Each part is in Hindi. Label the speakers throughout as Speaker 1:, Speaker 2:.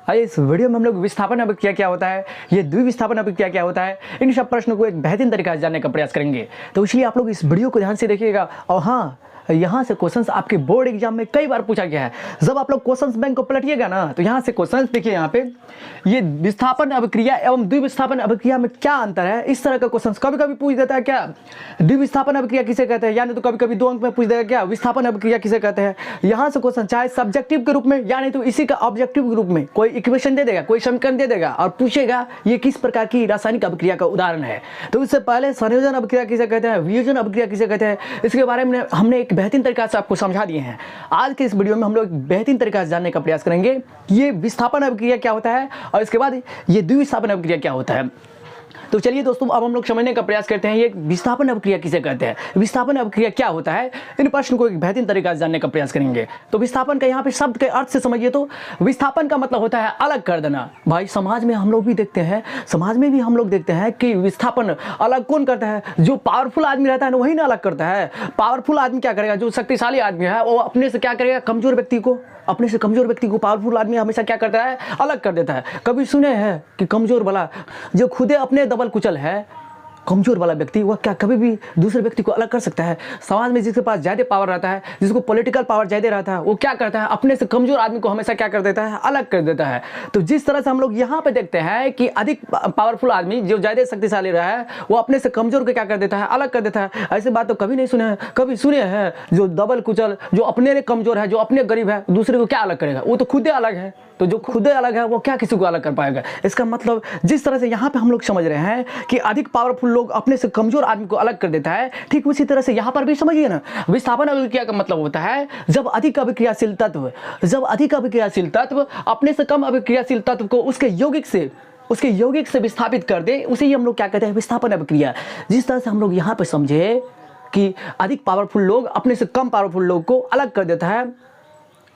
Speaker 1: आइए इस वीडियो में हम लोग विस्थापन अभिक्रिया क्या होता है, ये द्विविस्थापन अभिक्रिया क्या होता है, इन सब प्रश्नों को एक बेहतरीन तरीके से जानने का प्रयास करेंगे। तो इसलिए आप लोग इस वीडियो को ध्यान से देखिएगा। और हाँ, यहाँ से क्वेश्चंस आपके बोर्ड एग्जाम में कई बार पूछा गया है। जब आप लोग क्वेश्चंस बैंक को पलटिएगा ना, तो यहाँ से क्वेश्चंस देखिए, यहाँ पे ये विस्थापन अभिक्रिया एवं द्विविस्थापन अभिक्रिया में क्या अंतर है, इस तरह का क्वेश्चंस कभी कभी पूछ देता है। क्या द्विविस्थापन अभिक्रिया किसे कहते हैं, यानी तो कभी कभी 2 अंक में पूछ देगा क्या विस्थापन अभिक्रिया किसे कहते हैं। यहाँ से क्वेश्चन चाहे सब्जेक्टिव के रूप में या नहीं तो इसी का ऑब्जेक्टिव के रूप में कोई इक्वेशन दे देगा, कोई समीकरण दे देगा और पूछेगा ये किस प्रकार की रासायनिक अभिक्रिया का उदाहरण है। तो इससे पहले संयोजन अभिक्रिया किसे कहते हैं, वियोजन अभिक्रिया किसे कहते हैं, इसके बारे में हमने एक बेहतरीन तरीका से आपको समझा दिए हैं। आज के इस वीडियो में हम लोग बेहतरीन तरीके से जानने का प्रयास करेंगे ये विस्थापन अभिक्रिया क्या होता है और इसके बाद ये द्विविस्थापन अभिक्रिया क्या होता है। तो चलिए दोस्तों, अब हम लोग समझने का प्रयास करते हैं ये विस्थापन अभिक्रिया किसे कहते हैं, विस्थापन अभिक्रिया क्या होता है, इन प्रश्न को एक बेहतरीन तरीके से जानने का प्रयास करेंगे। तो विस्थापन का यहाँ पे शब्द के अर्थ से समझिए तो विस्थापन का मतलब होता है अलग कर देना। भाई समाज में हम लोग भी देखते हैं, समाज में भी हम लोग देखते हैं कि विस्थापन अलग कौन करता है, जो पावरफुल आदमी रहता है ना वही ना अलग करता है। पावरफुल आदमी क्या करेगा, जो शक्तिशाली आदमी है वो अपने से क्या करेगा, कमजोर व्यक्ति को, अपने से कमजोर व्यक्ति को पावरफुल आदमी हमेशा क्या करता है, अलग कर देता है। कभी सुने हैं कि कमजोर वाला जो खुदे अपने दबल कुचल है, कमजोर वाला व्यक्ति वह क्या कभी भी दूसरे व्यक्ति को अलग कर सकता है। समाज में जिसके पास ज़्यादा पावर रहता है, जिसको पॉलिटिकल पावर ज़्यादा रहता है, वो क्या करता है, अपने से कमजोर आदमी को हमेशा क्या कर देता है, अलग कर देता है। तो जिस तरह से हम लोग यहाँ पे देखते हैं कि अधिक पावरफुल आदमी जो ज़्यादा शक्तिशाली रहा है वो अपने से कमजोर को क्या कर देता है, अलग कर देता है। ऐसी बात तो कभी नहीं सुने हैं। कभी सुने हैं जो दबल कुचल, जो अपने कमजोर है, जो अपने गरीब है, दूसरे को क्या अलग करेगा, वो तो खुद अलग है। तो जो खुद अलग है वो क्या किसी को अलग कर पाएगा। इसका मतलब जिस तरह से यहाँ पे हम लोग समझ रहे हैं कि अधिक पावरफुल लोग अपने से कमजोर आदमी को अलग कर देता है, ठीक उसी तरह से यहाँ पर भी समझिए ना, विस्थापन अभिक्रिया का मतलब होता है जब अधिक अभिक्रियाशील तत्व अपने से कम अभिक्रियाशील तत्व को उसके यौगिक से विस्थापित कर दे, उसे ही हम लोग क्या कहते हैं, विस्थापन अभिक्रिया। जिस तरह से हम लोग यहाँ पे समझे कि अधिक पावरफुल लोग अपने से कम पावरफुल लोग को अलग कर देता है,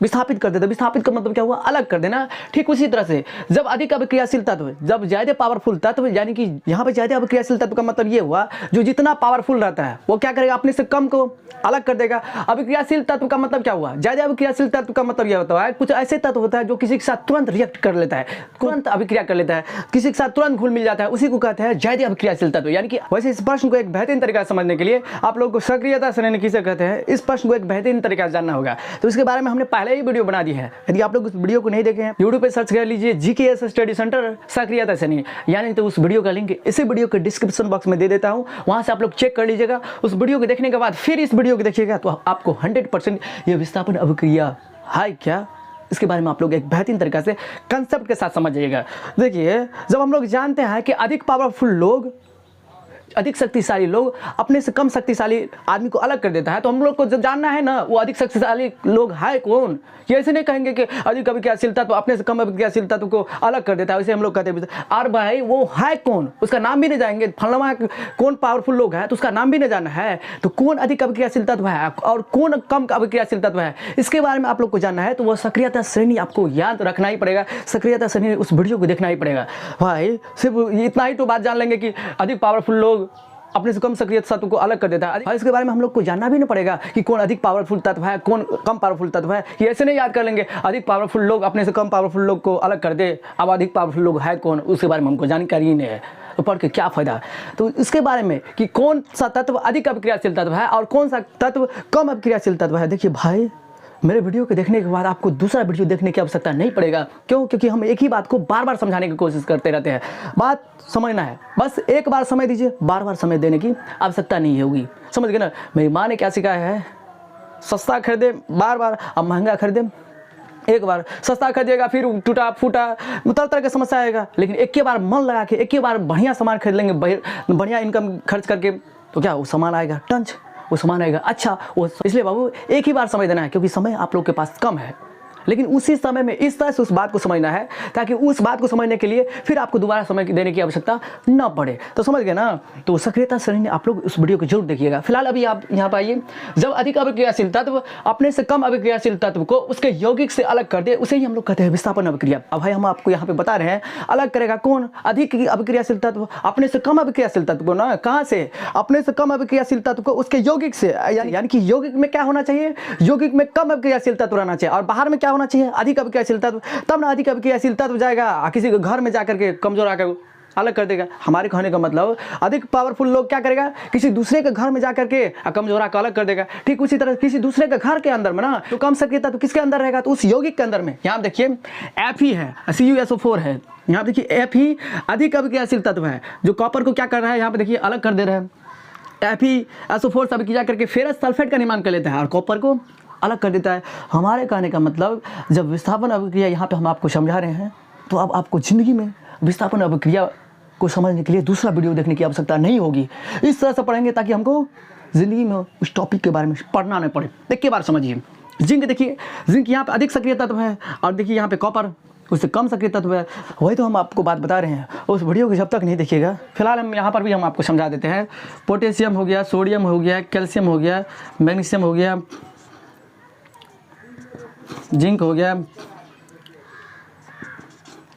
Speaker 1: विस्थापित कर देता है। विस्थापित का मतलब क्या हुआ, अलग कर देना। ठीक उसी तरह से जब अधिक अभिक्रियाशील तत्व, जब ज्यादा पावरफुल तत्व, यानी कि यहाँ पे ज्यादा अभिक्रियाशील तत्व का मतलब ये हुआ जो जितना पावरफुल रहता है वो क्या करेगा, अपने से कम को अलग कर देगा। अभिक्रियाशील तत्व का मतलब क्या हुआ, ज्यादा अभिक्रियाशील तत्व का मतलब यह होता है कुछ ऐसे तत्व होता है जो किसी के साथ तुरंत रिएक्ट कर लेता है, तुरंत अभिक्रिया कर लेता है, किसी के साथ तुरंत घुल मिल जाता है, उसी को कहते हैं ज्यादा अभिक्रियाशील तत्व। यानी कि वैसे इस प्रश्न को एक बेहतरीन तरीका से समझने के लिए आप लोग को सक्रियता श्रेणी किसे कहते हैं, इस प्रश्न को एक बेहतरीन तरीका से जानना होगा। तो इसके बारे में हमने पहले ही वीडियो बना दी है। यदि आप लोग उस वीडियो को नहीं देखे हैं, यूट्यूब पे सर्च कर लीजिए जीकेएस स्टडी सेंटर सक्रियता श्रेणी, यानी तो उस वीडियो का लिंक इसी वीडियो के डिस्क्रिप्शन बॉक्स में दे देता हूं, वहां से आप लोग चेक कर लीजिएगा। उस वीडियो को देखने के बाद फिर इस वीडियो को देखिएगा तो आपको 100% ये विस्थापन अभिक्रिया है क्या, इसके बारे में आप लोग एक बेहतरीन तरीके से कंसेप्ट के साथ समझ जाइएगा। देखिए, जब हम लोग जानते हैं कि अधिक पावरफुल लोग, अधिक शक्तिशाली लोग अपने से कम शक्तिशाली आदमी को अलग कर देता है, तो हम लोग को जब जानना है ना वो अधिक शक्तिशाली लोग है कौन। ये ऐसे नहीं कहेंगे कि अधिक अभिक्रियाशील तत्व अपने से कम अभिक्रियाशील तत्व को अलग कर देता है, वैसे हम लोग कहते हैं और भाई वो है कौन, उसका नाम भी नहीं जानेंगे। फलना कौन पावरफुल लोग है तो उसका नाम भी नहीं जानना है, तो कौन अधिक अभिक्रियाशील तत्व है और कौन कम अभिक्रियाशील तत्व है, इसके बारे में आप लोग को जानना है। तो वो सक्रियता श्रेणी आपको याद रखना ही पड़ेगा, सक्रियता श्रेणी उस वीडियो को देखना ही पड़ेगा। भाई सिर्फ इतना ही तो बात जान लेंगे कि अधिक पावरफुल लोग अपने से कम सक्रिय तत्व को अलग कर देता है, और इसके बारे में हम लोग को जानना भी नहीं पड़ेगा कि कौन अधिक पावरफुल तत्व है, कौन कम पावरफुल तत्व है। ये ऐसे नहीं याद कर लेंगे अधिक पावरफुल लोग अपने से कम पावरफुल लोग को अलग कर दे, अब अधिक पावरफुल लोग है कौन, उसके बारे में हमको जानकारी ही नहीं है, तो पढ़ के क्या फायदा। तो इसके बारे में कि कौन सा तत्व अधिक अभिक्रियाशील तत्व है और कौन सा तत्व कम अभिक्रियाशील तत्व है। देखिए भाई, मेरे वीडियो को देखने के बाद आपको दूसरा वीडियो देखने की आवश्यकता नहीं पड़ेगा। क्यों? क्योंकि हम एक ही बात को बार बार समझाने की कोशिश करते रहते हैं। बात समझना है, बस एक बार समय दीजिए, बार बार समय देने की आवश्यकता नहीं होगी। समझ गए ना। मेरी माँ ने क्या सिखाया है, सस्ता खरीदे बार बार, अब महंगा खरीदे एक बार। सस्ता खरीदिएगा फिर टूटा फूटा तरह तरह की समस्या आएगा, लेकिन एक ही बार मन लगा के एक ही बार बढ़िया सामान खरीद लेंगे, बढ़िया इनकम खर्च करके, तो क्या वो सामान आएगा टंच, वो सामान आएगा अच्छा। वो इसलिए बाबू एक ही बार समय देना है, क्योंकि समय आप लोग के पास कम है, लेकिन उसी समय में इस तरह से उस बात को समझना है ताकि उस बात को समझने के लिए फिर आपको दोबारा समय देने की आवश्यकता न पड़े। तो समझ गए ना। तो सक्रियता श्रेणी आप लोग उस वीडियो को जरूर देखिएगा। फिलहाल अभी आप यहाँ पर आइए, जब अधिक अभिक्रियाशील तत्व अपने से कम अभिक्रियाशील तत्व को उसके यौगिक से अलग कर दे, उसे ही हम लोग कहते हैं विस्थापन अभिक्रिया। अब भाई हम आपको यहाँ पे बता रहे हैं अलग करेगा कौन, अधिक अभिक्रियाशील तत्व अपने से कम अभिक्रियाशील तत्व को ना, कहाँ से, अपने से कम अभिक्रियाशील तत्व को उसके यौगिक से, यानी कि यौगिक में क्या होना चाहिए, यौगिक में कम अभिक्रियाशील तत्व रहना चाहिए, और बाहर में क्या क्या होना चाहिए, अधिक अभिक्रियाशील तत्व, तब ना अधिक अभिक्रियाशील तत्व जाएगा किसी के घर में जाकर के कमजोर आकर अलग कर देगा। हमारे कहने का मतलब अधिक पावरफुल लोग क्या करेगा, किसी दूसरे के घर में जाकर के कमजोर आकर अलग कर देगा। ठीक उसी तरह किसी दूसरे के घर के अंदर में ना तो कम सक्रिय तत्व किसके अंदर रहेगा, तो उस यौगिक के अंदर में। यहाँ देखिए Fe है, CuSO4 है, यहाँ देखिए Fe अधिक अभिक्रियाशील तत्व है जो कॉपर को क्या कर रहा है, यहाँ पे देखिए अलग कर दे रहा है। FeSO4 सब किया करके फेरस सल्फेट का निर्माण कर लेता है और कॉपर को अलग कर देता है। हमारे कहने का मतलब जब विस्थापन अभिक्रिया यहाँ पे हम आपको समझा रहे हैं, तो अब आपको जिंदगी में विस्थापन अभिक्रिया को समझने के लिए दूसरा वीडियो देखने की आवश्यकता नहीं होगी। इस तरह से पढ़ेंगे ताकि हमको जिंदगी में उस टॉपिक के बारे में पढ़ना नहीं पड़े। एक के बार समझिए, जिंक देखिए, जिंक यहाँ पे अधिक सक्रिय तत्व है और देखिए यहाँ पे कॉपर उससे कम सक्रिय तत्व है। वही तो हम आपको बात बता रहे हैं, उस वीडियो को जब तक नहीं देखिएगा। फिलहाल हम यहाँ पर भी हम आपको समझा देते हैं। पोटेशियम हो गया, सोडियम हो गया, कैल्शियम हो गया, मैग्नीशियम हो गया, जिंक हो गया।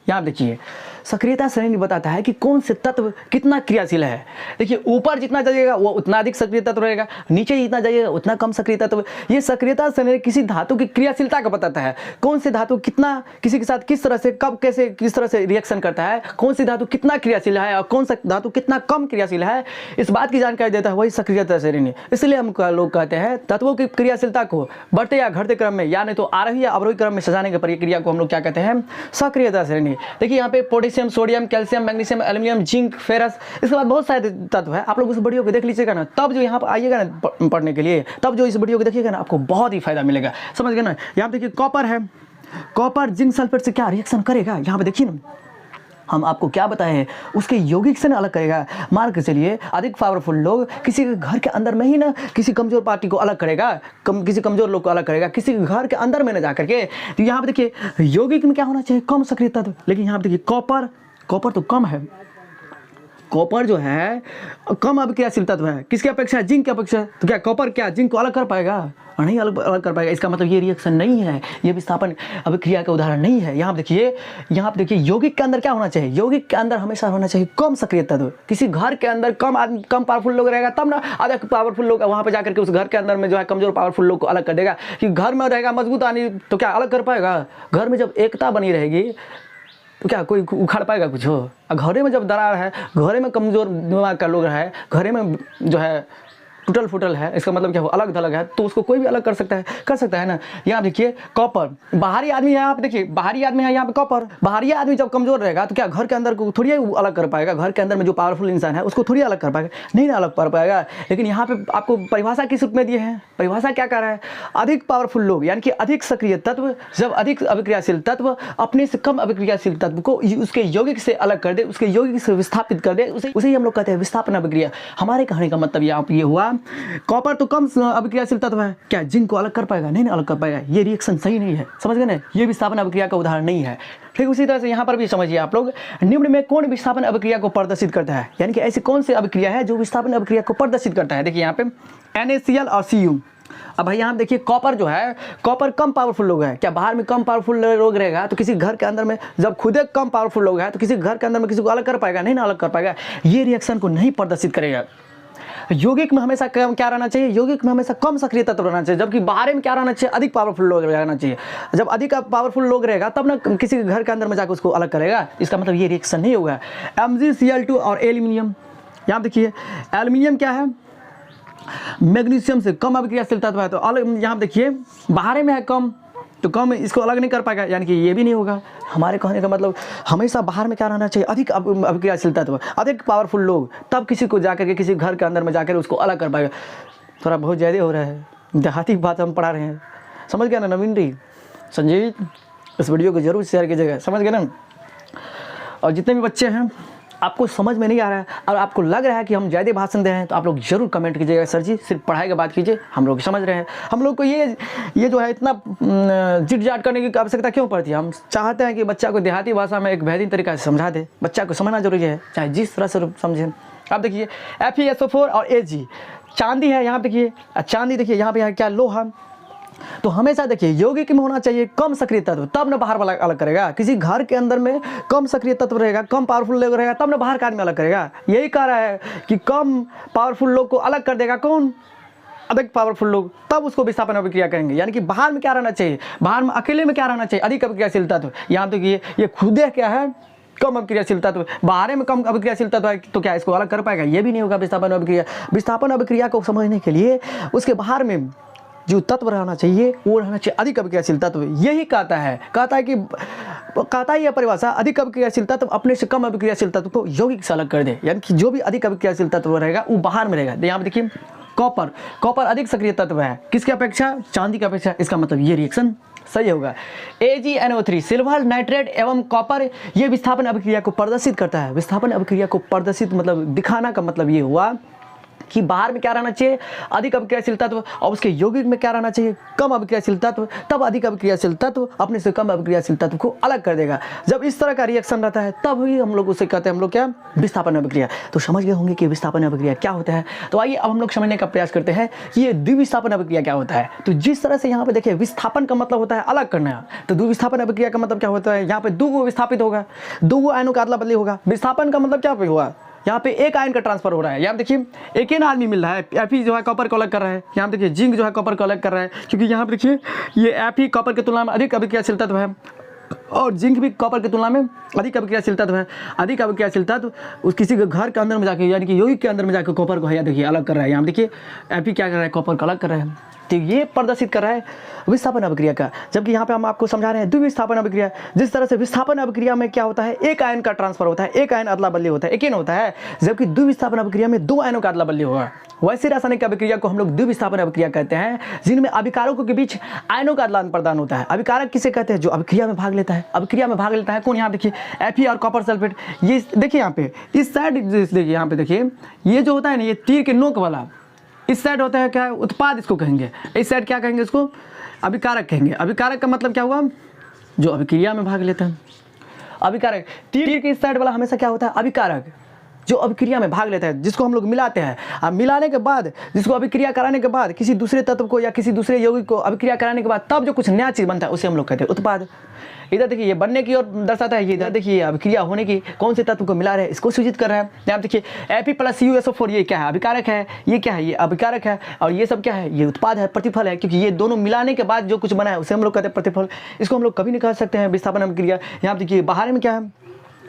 Speaker 1: यहाँ देखिए सक्रियता श्रेणी बताता है कि कौन से तत्व कितना क्रियाशील है। देखिए ऊपर जितना जाइएगा वो उतना अधिक सक्रिय तत्व रहेगा, नीचे जितना जाइएगा उतना कम सक्रिय तत्व। ये सक्रियता श्रेणी किसी धातु की क्रियाशीलता को बताता है, कौन से धातु कितना किसी के साथ किस तरह से कब कैसे किस तरह से रिएक्शन करता है, कौन सी धातु कितना क्रियाशील है और कौन सा धातु कितना कम क्रियाशील है, इस बात की जानकारी देता है वही सक्रियता श्रेणी। इसलिए हम लोग कहते हैं तत्वों की क्रियाशीलता को बढ़ते या घटते क्रम में या नहीं तो आरोही या अवरोही क्रम में सजाने की प्रक्रिया को हम लोग क्या कहते हैं, सक्रियता श्रेणी। देखिए यहाँ पे potassium, sodium, calcium, magnesium, aluminium, zinc, ferrous, इसके बाद बहुत सारे तत्व है। आप लोग उस वीडियो को देख लीजिएगा ना, तब जो यहाँ पर आइएगा ना पढ़ने के लिए, तब जो इस वीडियो को देखिएगा ना आपको बहुत ही फायदा मिलेगा। समझ गए ना। यहाँ देखिए कॉपर है, कॉपर जिंक सल्फेट से क्या रिएक्शन करेगा, यहाँ पे देखिए ना हम आपको क्या बताएं, उसके यौगिक से ना अलग करेगा। मान के चलिए अधिक पावरफुल लोग किसी के घर के अंदर में ही ना किसी कमजोर पार्टी को अलग करेगा, किसी कमजोर लोग को अलग करेगा, किसी के घर के अंदर में ना जा करके। तो यहाँ पे देखिए यौगिक में क्या होना चाहिए, कम सक्रिय तत्व। लेकिन यहाँ पे देखिए कॉपर तो कम है, कॉपर जो है कम अभिक्रियाशील तत्व है किसके अपेक्षा, जिंक की अपेक्षा। तो क्या कॉपर क्या जिंक को अलग कर पाएगा, नहीं अलग कर पाएगा। इसका मतलब ये रिएक्शन नहीं है, ये विस्थापन अभिक्रिया का उदाहरण नहीं है। यहाँ पे देखिए यौगिक के अंदर क्या होना चाहिए, यौगिक के अंदर हमेशा होना चाहिए कम सक्रिय तत्व। किसी घर के अंदर कम पावरफुल लोग रहेगा तब ना अधिक पावरफुल लोग वहाँ पे जाकर के उस घर के अंदर में जो है कमजोर पावरफुल लोग को अलग कर देगा। कि घर में रहेगा मजबूत आदमी तो क्या अलग कर पाएगा, घर में जब एकता बनी रहेगी तो क्या कोई उखाड़ पाएगा कुछ हो। घरे में जब दरार है, घरे में कमजोर दिमाग का लोग है, घरे में जो है टूटल फुटल है, इसका मतलब क्या हो अलग थलग है, तो उसको कोई भी अलग कर सकता है ना। यहाँ देखिए कॉपर बाहरी आदमी है, यहाँ पे देखिए बाहरी आदमी है, यहाँ पे कॉपर बाहरी आदमी जब कमजोर रहेगा तो क्या घर के अंदर को थोड़ी अलग कर पाएगा, घर के अंदर में जो पावरफुल इंसान है उसको थोड़ी अलग कर पाएगा, नहीं ना अलग कर पाएगा। लेकिन यहाँ पे आपको परिभाषा किस रूप में दिए हैं, परिभाषा क्या कर रहा है, अधिक पावरफुल लोग यानी कि अधिक सक्रिय तत्व जब अधिक अभिक्रियाशील तत्व अपने से कम अभिक्रियाशील तत्व को उसके यौगिक से अलग कर दे, उसके यौगिक से विस्थापित कर दे, उसे ही हम लोग कहते हैं विस्थापन अभिक्रिया। हमारे कहने का मतलब यहाँ ये हुआ कॉपर तो कम अभिक्रियाशील तत्व है, क्या जिंक को अलग कर पाएगा, नहीं अलग कर पाएगा। ये रिएक्शन सही नहीं है, समझ गए ना, ये विस्थापन अभिक्रिया का उदाहरण नहीं है। ठीक उसी तरह से यहाँ पर भी समझिए आप लोग, निम्न में कौन विस्थापन अभिक्रिया को प्रदर्शित करता है, यानी कि ऐसी कौन सी अभिक्रिया है जो विस्थापन अभिक्रिया को प्रदर्शित करता है। देखिए यहाँ पे NaCl और Cu। अब भाई यहाँ देखिए कॉपर जो है, कॉपर कम पावरफुल लोग है, क्या बाहर में कम पावरफुल लोग रहेगा तो किसी घर के अंदर में जब खुद कम पावरफुल लोग है तो किसी घर के अंदर में किसी को अलग कर पाएगा, नहीं ना अलग कर पाएगा। ये रिएक्शन को नहीं प्रदर्शित करेगा। यौगिक में हमेशा क्या रहना चाहिए, यौगिक में हमेशा कम सक्रिय तत्व रहना चाहिए, जबकि बाहर में क्या रहना चाहिए, अधिक पावरफुल लोग रहना चाहिए। जब अधिक पावरफुल लोग रहेगा तब ना किसी के घर के अंदर में जाकर उसको अलग करेगा, इसका मतलब ये रिएक्शन नहीं होगा। MgCl2 और एल्यूमिनियम, यहाँ देखिए एल्यूमिनियम क्या है, मैग्नीशियम से कम अभिक्रियाशील तत्व है, तो अलग यहाँ देखिए बाहर में है कम, तो कम इसको अलग नहीं कर पाएगा, यानी कि ये भी नहीं होगा। हमारे कहने का मतलब हमेशा बाहर में क्या रहना चाहिए, अधिक अभिक्रियाशील तत्व, अधिक पावरफुल लोग, तब किसी को जाकर के किसी घर के अंदर में जाकर उसको अलग कर पाएगा। थोड़ा बहुत ज़्यादा हो रहा है, देहाती बात हम पढ़ा रहे हैं, समझ गया ना नवीन जी, संजीव इस वीडियो को जरूर शेयर कीजिएगा, समझ गए ना। और जितने भी बच्चे हैं आपको समझ में नहीं आ रहा है और आपको लग रहा है कि हम ज़्यादा भाषण दे रहे हैं, तो आप लोग जरूर कमेंट कीजिएगा, सर जी सिर्फ पढ़ाई की बात कीजिए, हम लोग समझ रहे हैं। हम लोग को ये जो है इतना जिट जाट करने की आवश्यकता क्यों पड़ती है। हम चाहते हैं कि बच्चा को देहाती भाषा में एक बेहतरीन तरीका से समझा दे, बच्चा को समझना जरूरी है, चाहे जिस तरह से समझें। आप देखिए FeSO4 और Ag, चांदी है, यहाँ देखिए चांदी, देखिए यहाँ पे क्या लोहा। तो हमेशा देखिए यौगिक में होना चाहिए कम सक्रिय तत्व, तब ना बाहर वाला अलग करेगा। किसी घर के अंदर में कम सक्रिय तत्व रहेगा, कम पावरफुल लोग रहेगा, तब ना बाहर का आदमी अलग करेगा। यही कह रहा है कि कम पावरफुल लोग को अलग कर देगा कौन, अधिक पावरफुल लोग तब उसको विस्थापन अभिक्रिया करेंगे। यानी कि बाहर में क्या रहना चाहिए, बाहर में अकेले में क्या रहना चाहिए, अधिक अभिक्रियाशील तत्व। यहाँ देखिए ये खुद क्या है, कम अभिक्रियाशील तत्व। बाहर में कम अभिक्रियाशील तत्व है तो क्या इसको अलग कर पाएगा, ये भी नहीं होगा विस्थापन अभिक्रिया। विस्थापन अभिक्रिया को समझने के लिए उसके बाहर में जो तत्व रहना चाहिए वो रहना चाहिए अधिक अभिक्रियाशील तत्व। यही कहता है यह परिभाषा अधिक अभिक्रियाशील तत्व अपने से कम अभिक्रियाशील तत्व को यौगिक से अलग कर दे। यानी कि जो भी अधिक अभिक्रियाशील तत्व रहेगा वो बाहर में रहेगा। यहाँ पे देखिए कॉपर अधिक सक्रिय तत्व है किसके अपेक्षा, चांदी की अपेक्षा। इसका मतलब ये रिएक्शन सही होगा। AgNO3 सिल्वर नाइट्रेट एवं कॉपर ये विस्थापन अभिक्रिया को प्रदर्शित करता है। विस्थापन अभिक्रिया को प्रदर्शित मतलब दिखाना का मतलब ये हुआ कि बाहर में क्या रहना चाहिए, अधिक अभिक्रियाशील तत्व, और उसके यौगिक में क्या रहना चाहिए, कम अभिक्रियाशील तत्व। तब अधिक अभिक्रियाशील तत्व अपने से कम अभिक्रियाशील तत्व को अलग कर देगा। जब इस तरह का रिएक्शन रहता है तब ही हम लोग उसे कहते हैं हम लोग क्या, विस्थापन अभिक्रिया। तो समझ गए होंगे कि विस्थापन अभिक्रिया क्या होता है। तो आइए अब हम लोग समझने का प्रयास करते हैं कि ये द्विविस्थापन अभिक्रिया क्या होता है। तो जिस तरह से यहाँ पे देखिए विस्थापन का मतलब होता है अलग करना, तो द्विविस्थापन अभिक्रिया का मतलब क्या होता है, यहाँ पे दो गो विस्थापित होगा, दो गो आयनों का अदला बदली होगा। विस्थापन का मतलब क्या हुआ, यहाँ पे एक आयन का ट्रांसफर हो रहा है। यहाँ देखिए एक ही आदमी मिल रहा है, Fe जो है कॉपर को अलग कर रहा है। यहाँ देखिए जिंक जो है कॉपर को अलग कर रहा है, क्योंकि यहाँ पे देखिए ये Fe कॉपर की तुलना में अधिक अभिक्रियाशील तत्व है और जिंक भी कॉपर की तुलना में अधिक अभिक्रियाशील तत्व है। अधिक अभिक्रियाशील तत्व उस किसी के घर के अंदर में जाके यानी कि यौगिक के अंदर में जाकर कॉपर को है देखिए अलग कर रहा है। यहाँ देखिए Fe क्या कर रहा है, कॉपर को अलग कर रहा है। तो ये प्रदर्शित कर रहा है विस्थापन अभिक्रिया का। जबकि यहाँ पे हम आपको समझा रहे हैं द्विविस्थापन अभिक्रिया। जिस तरह से विस्थापन अभिक्रिया में क्या होता है, एक आयन का ट्रांसफर होता है, एक आयन अदला बदली होता है, एक ही होता है। जबकि द्विविस्थापन अभिक्रिया में दो आयनों का अदला बदली होगा। वैसे रासायनिक अभिक्रिया को हम लोग द्विविस्थापन अभिक्रिया कहते हैं, जिनमें अभिकारकों के बीच आयनों का आदान प्रदान होता है। अभिकारक किसे कहते हैं, जो अभिक्रिया में भाग लेता है। अभिक्रिया में भाग लेता है कौन, यहाँ देखिए Fe और कॉपर सल्फेट। ये देखिए यहाँ पे इस साइड देखिए, यहाँ पे देखिए ये जो होता है ना, ये तीर के नोक वाला इस साइड होता है क्या, उत्पाद इसको कहेंगे। इस साइड क्या कहेंगे, इसको अभिकारक कहेंगे। अभिकारक का मतलब क्या हुआ, जो अभिक्रिया में भाग लेता है। अभिकारक तीर के इस साइड वाला हमेशा क्या होता है, अभिकारक, जो अभिक्रिया में भाग लेता है, जिसको हम लोग मिलाते हैं। अब मिलाने के बाद, जिसको अभिक्रिया कराने के बाद, किसी दूसरे तत्व को या किसी दूसरे यौगिक को अभिक्रिया कराने के बाद तब जो कुछ नया चीज़ बनता है उसे हम लोग कहते हैं उत्पाद। इधर देखिए ये बनने की ओर दर्शाता है, ये इधर देखिए अभिक्रिया होने की, कौन से तत्व को मिला रहे हैं इसको सूचित कर रहा है। यहाँ देखिए Fe+CuSO4 ये क्या है, अभिकारक है। ये क्या है, ये अभिकारक है। और ये सब क्या है, ये उत्पाद है, प्रतिफल है। क्योंकि ये दोनों मिलाने के बाद जो कुछ बना है उसे हम लोग कहते हैं प्रतिफल। इसको हम लोग कभी नहीं कह सकते हैं विस्थापन अभिक्रिया। यहाँ देखिए बाहर में क्या है,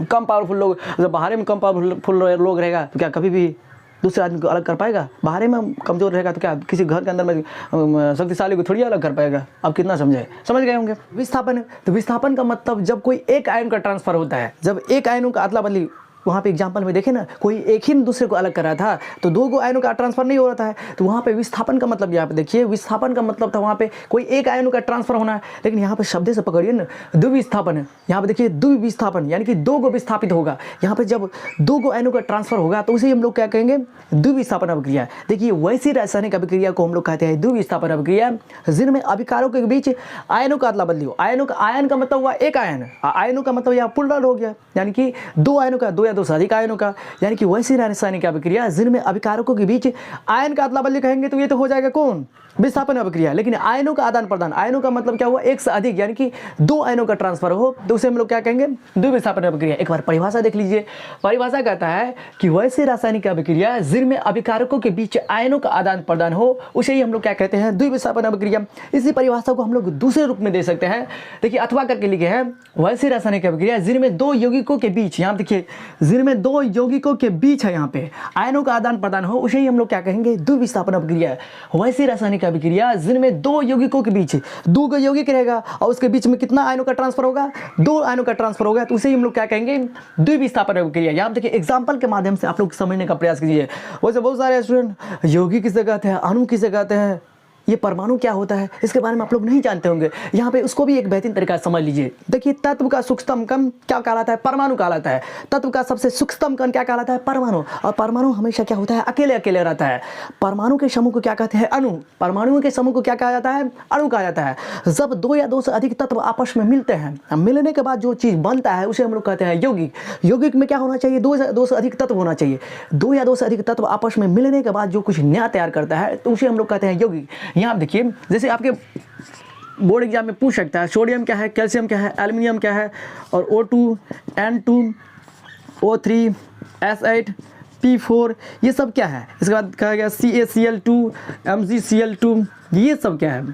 Speaker 1: कम पावरफुल लोग, जब बाहर में कम पावरफुल लोग रहेगा तो क्या कभी भी दूसरे आदमी को अलग कर पाएगा। बाहर में कमजोर रहेगा तो क्या किसी घर के अंदर में शक्तिशाली को थोड़ी अलग कर पाएगा। अब कितना समझ गए होंगे विस्थापन। तो विस्थापन का मतलब जब कोई एक आयन का ट्रांसफर होता है, जब एक आयनों का अदला बदली, वहाँ पे एग्जाम्पल में देखे ना, कोई एक ही दूसरे को अलग कर रहा था तो दो गो आयनों का ट्रांसफर नहीं हो रहा था। तो वहाँ पे विस्थापन का मतलब, यहाँ पे देखिए विस्थापन का मतलब था वहाँ पे कोई एक आयनों का ट्रांसफर होना है। लेकिन यहाँ पे शब्द से पकड़िए ना, द्विविस्थापन है। यहाँ पे देखिए द्विविस्थापन यानी कि दो गो विस्थापित होगा। यहाँ पे जब दो गो आयनों का ट्रांसफर होगा तो उसे हम लोग क्या कहेंगे, द्विविस्थापन अभिक्रिया। देखिए वैसी रासायनिक अभिक्रिया को हम लोग कहते हैं द्विविस्थापन अभिक्रिया, जिनमें अभिकारकों के बीच आयनों का अदला बदली हो। आयन का मतलब हुआ एक आयन, आयनों का मतलब यहाँ प्लूरल हो गया, यानी कि दो आयनों का, दो या दो से अधिक आयनों का। यानी कि वैसी रासायनिक अभिक्रिया जिनमें अभिकारकों के बीच आयन का अदला बदली कहेंगे तो ये तो हो जाएगा कौन, विस्थापन अभिक्रिया। लेकिन आयनों का आदान प्रदान, आयनों का मतलब क्या हुआ, एक से अधिक, यानी कि दो आयनों का ट्रांसफर हो तो उसे हम लोग क्या कहेंगे, द्विविस्थापन अभिक्रिया। एक बार परिभाषा देख लीजिए। परिभाषा कहता है कि वैसे रासायनिक अभिक्रिया जिनमें अभिकारकों के बीच आयनों का आदान प्रदान हो उसे ही हम लोग क्या कहते हैं, द्विविस्थापन अभिक्रिया। इसी परिभाषा को हम लोग दूसरे रूप में दे सकते हैं। देखिए अथवा करके लिखे हैं, वैसी रासायनिक अभिक्रिया जिनमें दो यौगिकों के बीच, यहाँ देखिए जिनमें दो यौगिकों के बीच है यहाँ पे आयनों का आदान प्रदान हो उसे ही हम लोग क्या कहेंगे, द्विविस्थापन अभिक्रिया। वैसी रासायनिक अभिक्रिया जिनमें दो यौगिकों के बीच, दो का यौगिक रहेगा और उसके बीच में कितना आयनों का ट्रांसफर होगा, दो आयनों का ट्रांसफर होगा, तो उसे ही हम लोग क्या कहेंगे, द्विविस्थापन अभिक्रिया। यहाँ देखिए एग्जाम्पल के माध्यम से आप लोग समझने का प्रयास कीजिए। वैसे बहुत सारे स्टूडेंट यौगिक किसे कहते हैं, अणु किसे कहते हैं, ये परमाणु क्या होता है, इसके बारे में आप लोग नहीं जानते होंगे। यहाँ पे उसको भी एक बेहतरीन तरीका समझ लीजिए। देखिए तत्व का सूक्ष्मतम कण क्या कहलाता है, परमाणु कहलाता है। तत्व का सबसे सूक्ष्मतम कण क्या कहलाता है, परमाणु। और परमाणु हमेशा क्या होता है, अकेले अकेले रहता है। परमाणु के समूह को क्या कहते हैं, अणु। परमाणुओं के समूह को क्या कहा जाता है, अणु कहा जाता है। जब दो या दो से अधिक तत्व आपस में मिलते हैं, मिलने के बाद जो चीज़ बनता है उसे हम लोग कहते हैं यौगिक। यौगिक में क्या होना चाहिए, दो से अधिक तत्व होना चाहिए। दो या दो से अधिक तत्व आपस में मिलने के बाद जो कुछ नया तैयार करता है तो उसे हम लोग कहते हैं यौगिक। यहाँ देखिए जैसे आपके बोर्ड एग्जाम में पूछ सकता है, सोडियम क्या है, कैल्शियम क्या है, एल्युमिनियम क्या है, और O2 N2 O3 S8 P4, ये सब क्या है। इसके बाद कहा गया CaCl2, MgCl2, ये सब क्या है,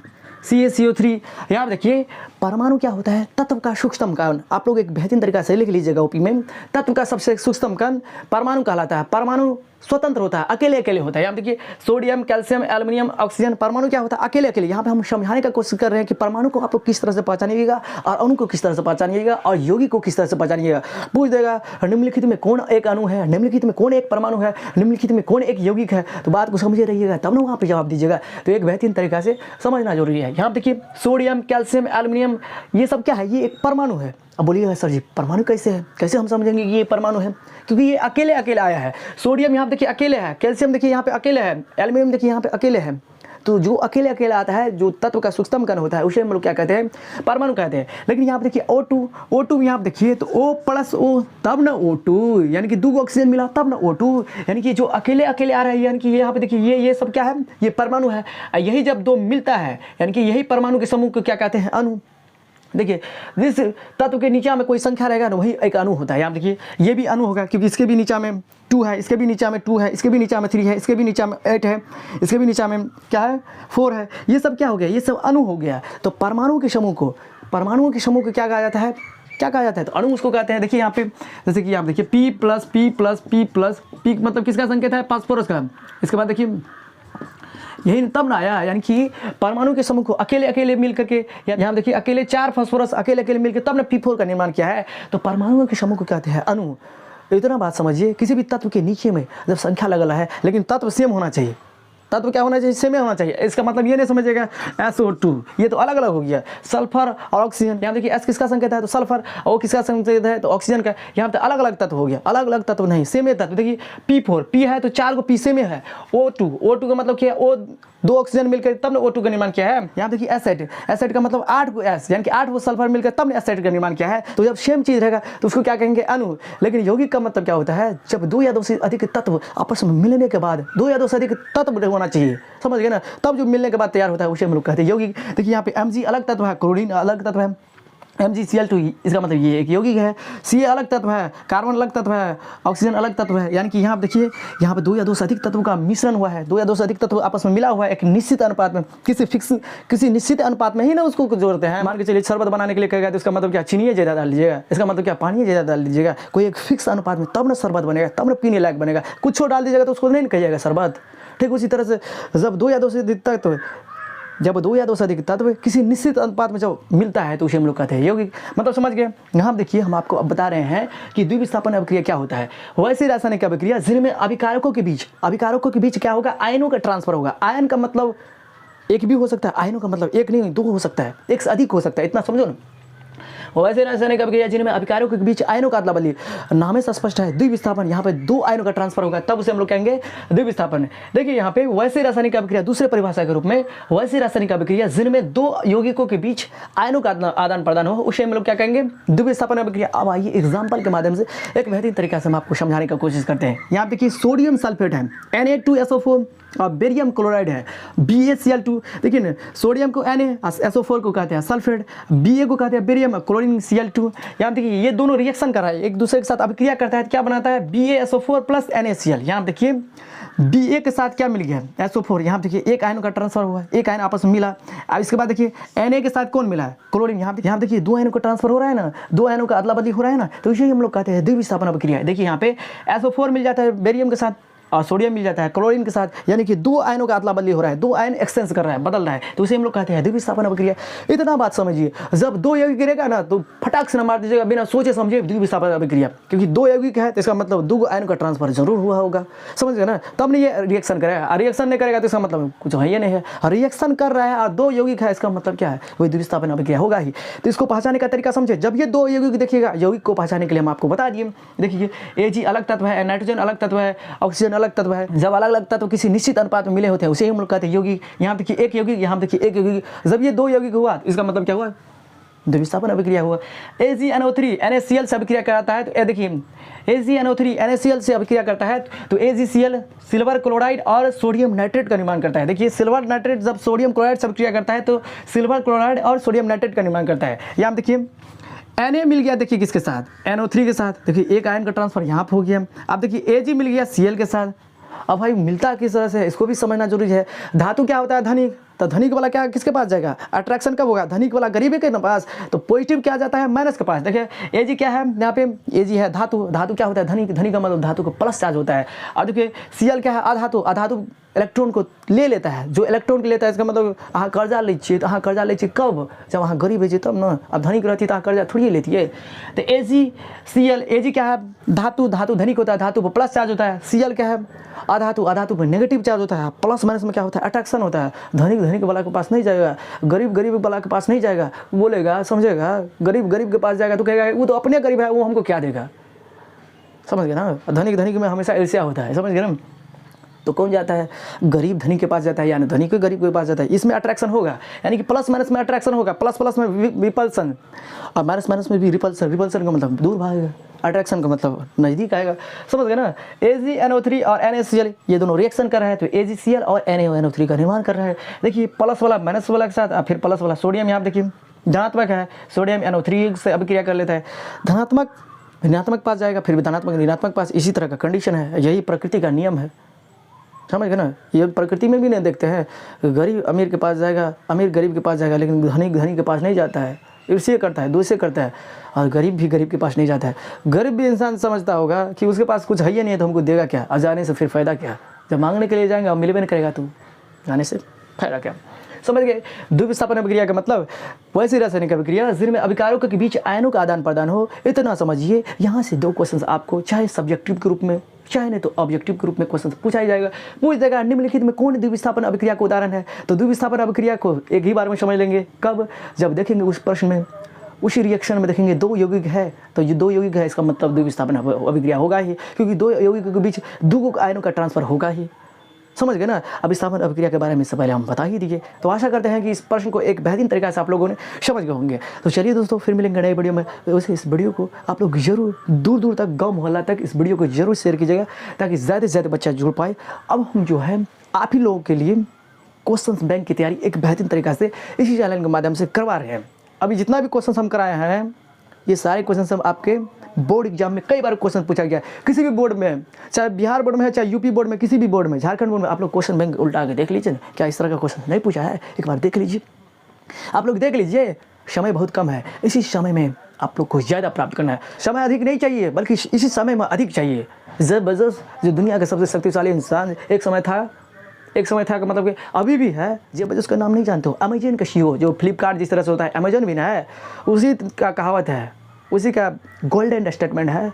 Speaker 1: CaCO3। यहाँ पे देखिए परमाणु क्या होता है, तत्व का सूक्ष्मतम कण। आप लोग एक बेहतरीन तरीका से लिख लीजिएगा ओपी में, तत्व का सबसे सूक्ष्मतम कण परमाणु कहलाता है। परमाणु स्वतंत्र होता है, अकेले अकेले होता है। यहाँ देखिए सोडियम, कैल्शियम, एल्युमिनियम, ऑक्सीजन, परमाणु क्या होता है, अकेले अकेले। यहाँ पे हम समझाने का कोशिश कर रहे हैं कि परमाणु को आप लोग किस तरह से पहचानिएगा और अणु को किस तरह से पहचानिएगा और यौगिक को किस तरह से पहचानिएगा। पूछ देगा निम्नलिखित में कौन एक अणु है, निम्नलिखित में कौन एक परमाणु है, निम्नलिखित में कौन एक यौगिक है, तो बात को समझे रहिएगा तब ना वहाँ पर जवाब दीजिएगा। तो एक बेहतरीन तरीका से समझना जरूरी है। यहाँ देखिए सोडियम, कैल्शियम, एल्युमिनियम, ये सब क्या है, ये एक परमाणु है। अब बोलिएगा सर जी परमाणु कैसे है, कैसे हम समझेंगे कि ये परमाणु है, क्योंकि ये अकेले अकेले आया है। सोडियम यहाँ देखिए अकेले है, कैल्शियम देखिए यहाँ पे अकेले है, एल्युमिनियम देखिए यहाँ पे अकेले है। तो जो अकेले अकेले आता है, जो तत्व का सूक्ष्मतम कण होता है, उसे हम लोग क्या कहते हैं, परमाणु कहते हैं। लेकिन यहाँ पे देखिए O2 यहाँ पे देखिए तो O प्लस O तब ना O2, यानी कि 2 ऑक्सीजन मिला तब ना O2, यानी कि जो अकेले अकेले आ रहा है, यानी कि यहाँ पे देखिए ये सब क्या है, ये परमाणु है। यही जब 2 मिलता है, यानी कि यही परमाणु के समूह को क्या कहते हैं, अणु। देखिए जिस तत्व के नीचे में कोई संख्या रहेगा ना, वही एक अणु होता है। यहाँ देखिए ये भी अणु होगा, क्योंकि इसके भी नीचे में 2 है, इसके भी नीचे में 2 है, इसके भी नीचे में 3 है, इसके भी नीचे में 8 है, इसके भी नीचे में क्या है, 4 है। ये सब क्या हो गया, ये सब अणु हो गया। तो परमाणुओं के समूह को क्या कहा जाता है, क्या कहा जाता है, तो अणु उसको कहते हैं। देखिए यहाँ पे जैसे कि आप देखिए P मतलब किसका संकेत है, फास्फोरस का। इसके बाद देखिए यही तब ना आया, यानी कि परमाणु के समूह को अकेले अकेले मिल करके, यहाँ देखिए अकेले 4 फास्फोरस अकेले अकेले मिलकर तब ना P4 का निर्माण किया है। तो परमाणुओं के समूह को कहते हैं अणु। इतना बात समझिए, किसी भी तत्व के नीचे में जब संख्या लगल है, लेकिन तत्व सेम होना चाहिए। तत्व क्या होना चाहिए, सेम होना चाहिए। इसका मतलब ये नहीं समझिएगा SO2, ये तो अलग अलग हो गया। सल्फर और ऑक्सीजन, यहाँ देखिए S किसका संकेत है, तो सल्फर, और किसका संकेत है, तो ऑक्सीजन का। यहाँ पे अलग अलग तत्व हो गया, अलग अलग तत्व नहीं, सेम तत्व। देखिए P4, P है तो 4 को P सेम है। O2 का मतलब क्या है, O 2 ऑक्सीजन मिलकर तब ने O2 का निर्माण किया है। यहाँ देखिए एसिड का मतलब 8 को S, यानी कि 8 वो सल्फर मिलकर तब ने एसिड का निर्माण किया है। तो जब सेम चीज़ रहेगा तो उसको क्या कहेंगे, अणु। लेकिन यौगिक का मतलब क्या होता है, जब 2 या 2 से अधिक तत्व आपस में मिलने के बाद, 2 या 2 से अधिक तत्व होना चाहिए, समझ गए ना, तब जो मिलने के बाद तैयार होता है उसे हम लोग कहते हैं यौगिक। देखिए यहाँ पे Mg अलग तत्व है, क्लोरीन अलग तत्व है, MgCl2, इसका मतलब ये एक यौगिक है। Ca अलग तत्व है, कार्बन अलग तत्व है, ऑक्सीजन अलग तत्व है। यानी कि यहाँ पे देखिए, यहाँ पे 2 या 2 से अधिक तत्वों का मिश्रण हुआ है, 2 या 2 से अधिक तत्व आपस में मिला हुआ है एक निश्चित अनुपात में, किसी निश्चित अनुपात में ही ना उसको जोड़ते हैं। मान के चलिए शरबत बनाने के लिए कहेगा तो इसका मतलब क्या, चीनी ज़्यादा डाल लीजिएगा, इसका मतलब क्या, पानी ज़्यादा डाल लीजिएगा। कोई एक फिक्स अनुपात में तब ना शरबत बनेगा, तब ना पीने लायक बनेगा। कुछ डाल दीजिएगा तो उसको नहीं कहिएगा शरबत। ठीक उसी तरह से जब 2 या 2 से अधिक तत्व, जब 2 या 2 से अधिक तत्व किसी निश्चित अनुपात में जब मिलता है तो उसे हम लोग कहते हैं यौगिक। मतलब समझ गए। यहाँ देखिए हम आपको अब बता रहे हैं कि द्विविस्थापन अभिक्रिया क्या होता है। वैसे रासायनिक अभिक्रिया जिनमें अभिकारकों के बीच क्या होगा, आयनों का ट्रांसफर होगा। आयन का मतलब एक भी हो सकता है, आयनों का मतलब एक नहीं 2 हो सकता है, एक से अधिक हो सकता है, इतना समझो ना। वैसे रासायनिक अभिक्रिया जिनमें अभिकारकों के बीच आयनों का अदला बदली, नाम से स्पष्ट है, द्विविस्थापन। यहाँ पे 2 आयनों का ट्रांसफर होगा तब उसे हम लोग कहेंगे द्विविस्थापन। देखिए यहाँ पे वैसे रासायनिक अभिक्रिया दूसरे परिभाषा के रूप में, वैसे रासायनिक अभिक्रिया जिनमें 2 यौगिकों के बीच आयनों का आदान प्रदान हो उसे हम लोग क्या कहेंगे, द्विविस्थापन अभिक्रिया। अब आइए एग्जाम्पल के माध्यम से एक बेहतरीन तरीके से हम आपको समझाने की कोशिश करते हैं। यहाँ देखिए सोडियम सल्फेट है Na2SO4 और बेरियम क्लोराइड है BaCl2। देखिए ना, सोडियम को Na, SO4 को कहते हैं सल्फेट, Ba को कहते हैं बेरियम, क्लोरीन Cl2। यहाँ देखिए ये दोनों रिएक्शन कर रहा है, एक दूसरे के साथ अभिक्रिया करता है, क्या बनाता है BaSO4 प्लस NaCl। यहाँ देखिए Ba के साथ क्या मिल गया, SO4। यहाँ देखिए एक आयन का ट्रांसफर हुआ है, एक आयन आपस में मिला। अब इसके बाद देखिए Na के साथ कौन मिला है, क्लोरीन। यहाँ देखिए 2 आयनों का ट्रांसफर हो रहा है ना, 2 आयनों का अदला बदली हो रहा है ना, तो इसे हम लोग कहते हैं द्विविस्थापन अभिक्रिया। देखिए यहाँ पे SO4 मिल जाता है बेरियम के साथ और सोडियम मिल जाता है क्लोरीन के साथ, यानी कि 2 आयनों का अदला बदली हो रहा है, 2 आयन एक्सचेंज कर रहा है, बदल रहा है, तो उसे हम लोग कहते हैं द्विविस्थापन अभिक्रिया। इतना बात समझिए, जब 2 यौगिक गिरेगा ना तो फटाक से न मार दीजिएगा, बिना सोचे समझे द्विविस्थापन अभिक्रिया, क्योंकि 2 यौगिक है तो इसका मतलब 2 आयनों का ट्रांसफर जरूर हुआ होगा, समझ गए ना, तब नहीं ये रिएक्शन करेगा। रिएक्शन नहीं करेगा तो इसका मतलब कुछ है ही नहीं है। रिएक्शन कर रहा है और 2 यौगिक है, इसका मतलब क्या है, वही द्विविस्थापन अभिक्रिया होगा ही। तो इसको पहचानने का तरीका समझे। जब ये 2 यौगिक देखिएगा, यौगिक को पहचानने के लिए हम आपको बता दिए। देखिए Ag अलग तत्व है, नाइट्रोजन अलग तत्व है, ऑक्सीजन अलग तत्व है। जब अलग अलग तत्व किसी निश्चित अनुपात में मिले होते हैं उसे हम लोग कहते हैं यौगिक। यहाँ देखिए एक यौगिक, यहाँ देखिए एक यौगिक। जब ये 2 यौगिक हुआ तो इसका मतलब क्या हुआ, द्विविस्थापन अभिक्रिया हुआ। AgNO3 NaCl से अभिक्रिया कराता है, तो ये देखिए AgNO3 NaCl से अभिक्रिया करता है तो AgCl सिल्वर क्लोराइड और सोडियम नाइट्रेट का निर्माण करता है। देखिए सिल्वर नाइट्रेट जब सोडियम क्लोराइड से अभिक्रिया करता है तो सिल्वर क्लोराइड और सोडियम नाइट्रेट का निर्माण करता है। यहाँ देखिए Na मिल गया देखिए किसके साथ, NO3 के साथ। देखिए एक आयन का ट्रांसफर यहाँ पे हो गया। अब देखिए Ag मिल गया Cl के साथ। अब भाई मिलता किस तरह से, इसको भी समझना जरूरी है। धातु क्या होता है, धनिक। तो धनिक वाला क्या किसके पास जाएगा, अट्रैक्शन कब होगा, धनिक वाला गरीब के पास। तो पॉजिटिव क्या जाता है, माइनस के पास। देखिए Ag क्या है यहाँ पे, Ag है धातु। धातु क्या होता है, धनिक। धनिक का मतलब धातु को प्लस चार्ज होता है। और देखिए Cl क्या है, अधातु। अधातु इलेक्ट्रॉन को ले लेता है। जो इलेक्ट्रॉन को लेता है इसका मतलब अहाँ कर्जा लै छियै, तो अहाँ कर्जा लै छियै कब, जब अहाँ गरीब है तब ना। अब धनिक रहती तो अहाँ कर्जा थोड़ी लेती है। तो AgCl, Ag क्या है, धातु। धातु धनिक होता है, धातु पर प्लस चार्ज होता है। Cl क्या है, अधातु। अधातु पर नेगेटिव चार्ज होता है। प्लस माइनस में क्या होता है, अट्रैक्शन होता है। धनिक धनिक वाला के पास नहीं जाएगा, गरीब गरीब वाला के पास नहीं जाएगा। बोलेगा, समझेगा, गरीब गरीब के पास जाएगा तो कहेगा वो तो अपने गरीब है, वो हमको क्या देगा। समझ गए ना। धनिक धनिक में हमेशा ईर्ष्या होता है, समझ गए ना। तो कौन जाता है, गरीब धनिक के पास जाता है, यानी धनिक गरीब के पास जाता है। इसमें अट्रैक्शन होगा, यानी कि प्लस माइनस में अट्रैक्शन होगा। प्लस प्लस में रिपल्सन और माइनस माइनस में भी रिपल्सन। रिपल्सन का मतलब दूर भागेगा, अट्रैक्शन का मतलब नज़दीक आएगा। समझ गए ना। AgNO3 और NaCl ये दोनों रिएक्शन कर रहे हैं, तो AgCl और NaONO3 का निर्माण कर रहे हैं। देखिए प्लस वाला माइनस वाला के साथ, फिर प्लस वाला सोडियम यहाँ देखिए धनात्मक है, सोडियम NO3 से अभिक्रिया कर लेता है। धनात्मक ऋणात्मक पास जाएगा, फिर भी धनात्मक ऋणात्मक पास। इसी तरह का कंडीशन है, यही प्रकृति का नियम है। समझ गए ना। ये प्रकृति में भी नहीं देखते हैं, गरीब अमीर के पास जाएगा, अमीर गरीब के पास जाएगा, लेकिन धनिक धनिक के पास नहीं जाता है। ईर्ष्या करता है, दूसरे करता है। और गरीब भी गरीब के पास नहीं जाता है। गरीब भी इंसान समझता होगा कि उसके पास कुछ है ही नहीं है, तो हमको देगा क्या, और जाने से फिर फ़ायदा क्या। जब मांगने के लिए जाएंगे और मिलबे नहीं करेगा तो जाने से फ़ायदा क्या। समझ गए। द्विविस्थापन अभिक्रिया का मतलब वैसी रासायनिक अभिक्रिया जिनमें अभिकारकों के बीच आयनों का आदान प्रदान हो। इतना समझिए। यहाँ से 2 क्वेश्चन आपको चाहे सब्जेक्टिव के रूप में, चाहे नहीं तो ऑब्जेक्टिव के रूप में क्वेश्चन पूछा जाएगा। पूछ देगा निम्नलिखित में कौन द्विविस्थापन अभिक्रिया का उदाहरण है। तो द्विविस्थापन अभिक्रिया को एक ही बार में समझ लेंगे। कब, जब देखेंगे उस प्रश्न में, उसी रिएक्शन में देखेंगे 2 यौगिक है, तो ये 2 यौगिक है, इसका मतलब द्विविस्थापन अभिक्रिया होगा ही, क्योंकि 2 यौगिकों के बीच 2 आयनों का ट्रांसफर होगा ही। समझ गए ना। अभिस्थापन अभिक्रिया के बारे में इससे पहले हम बता ही दिए। तो आशा करते हैं कि इस प्रश्न को एक बेहतरीन तरीके से आप लोगों ने समझ गए होंगे। तो चलिए दोस्तों, फिर मिलेंगे नए वीडियो में। वैसे इस वीडियो को आप लोग जरूर दूर दूर तक, गाँव मोहल्ला तक इस वीडियो को जरूर शेयर कीजिएगा, ताकि ज़्यादा से ज़्यादा बच्चा जुड़ पाए। अब हम जो है आप ही लोगों के लिए क्वेश्चन बैंक की तैयारी एक बेहतरीन तरीके से इसी चैनल के माध्यम से करवा रहे हैं। अभी जितना भी क्वेश्चन हम कराए हैं, ये सारे क्वेश्चन हम आपके बोर्ड एग्जाम में कई बार क्वेश्चन पूछा गया। किसी भी बोर्ड में, चाहे बिहार बोर्ड में है, चाहे यूपी बोर्ड में, किसी भी बोर्ड में, झारखंड बोर्ड में, आप लोग क्वेश्चन बैंक उल्टा के देख लीजिए ना, क्या इस तरह का क्वेश्चन नहीं पूछा है। एक बार देख लीजिए, आप लोग देख लीजिए। समय बहुत कम है, इसी समय में आप लोग को ज़्यादा प्राप्त करना है। समय अधिक नहीं चाहिए, बल्कि इसी समय में अधिक चाहिए। जबरदस्त जो दुनिया का सबसे शक्तिशाली इंसान एक समय था का मतलब कि अभी भी है। जब उसका नाम नहीं जानते हो, अमेजन का CEO, जो फ्लिपकार्ट जिस तरह से होता है, अमेजन भी ना है, उसी का कहावत है, उसी का गोल्डन स्टेटमेंट है।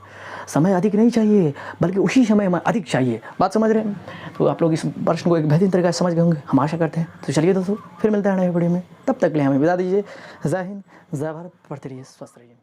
Speaker 1: समय अधिक नहीं चाहिए, बल्कि उसी समय में अधिक चाहिए। बात समझ रहे हैं। तो आप लोग इस प्रश्न को एक बेहतरीन तरीके से समझ गए होंगे, हम आशा करते हैं। तो चलिए दोस्तों, फिर मिलते हैं नए वीडियो में। तब तक के लिए हमें विदा दीजिए। जय हिंद, जय भारत, पढ़ते रहिए, स्वस्थ रहिए।